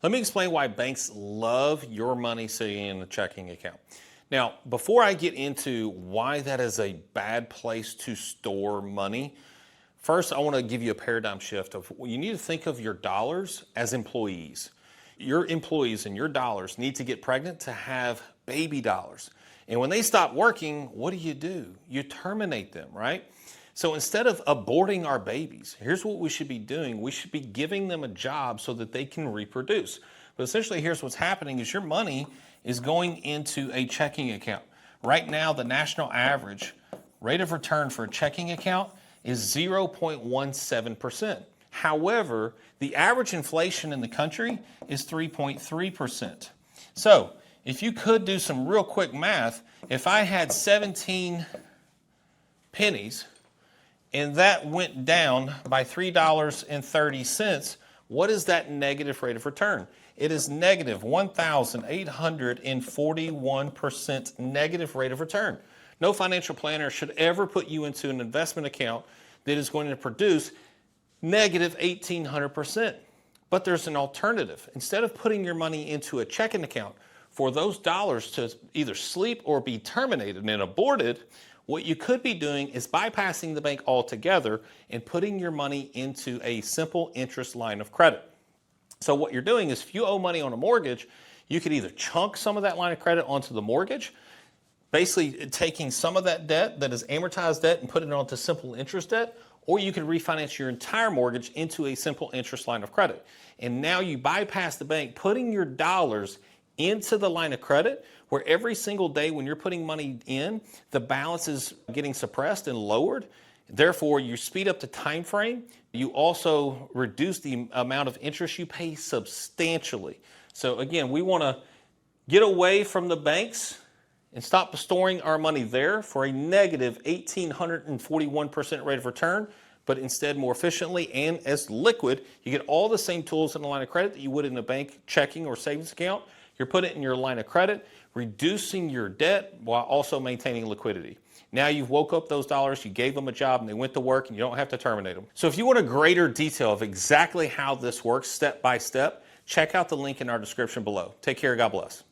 Let me explain why banks love your money sitting in a checking account. Now, before I get into why that is a bad place to store money, first I want to give you a paradigm shift of you need to think of your dollars as employees. Your employees and your dollars need to get pregnant to have baby dollars. And when they stop working, what do? You terminate them, right? So instead of aborting our babies, here's what we should be doing. We should be giving them a job so that they can reproduce. But essentially, here's what's happening is your money is going into a checking account. Right now, the national average rate of return for a checking account is 0.17%. However, the average inflation in the country is 3.3%. So if you could do some real quick math, if I had 17 pennies and that went down by $3.30, what is that negative rate of return? It is negative 1,841% negative rate of return. No financial planner should ever put you into an investment account that is going to produce negative 1,800%. But there's an alternative. Instead of putting your money into a checking account for those dollars to either sleep or be terminated and aborted, what you could be doing is bypassing the bank altogether and putting your money into a simple interest line of credit. So what you're doing is if you owe money on a mortgage, you could either chunk some of that line of credit onto the mortgage, basically taking some of that debt that is amortized debt and put it onto simple interest debt, or you could refinance your entire mortgage into a simple interest line of credit. And now you bypass the bank, putting your dollars into the line of credit, where every single day when you're putting money in, the balance is getting suppressed and lowered. Therefore, you speed up the time frame. You also reduce the amount of interest you pay substantially. So again, we want to get away from the banks and stop storing our money there for a negative 1,841% rate of return, but instead more efficiently and as liquid. You get all the same tools in a line of credit that you would in a bank checking or savings account. You're putting it in your line of credit, reducing your debt while also maintaining liquidity. Now you've woke up those dollars, you gave them a job, and they went to work, and you don't have to terminate them. So if you want a greater detail of exactly how this works step by step, check out the link in our description below. Take care. God bless.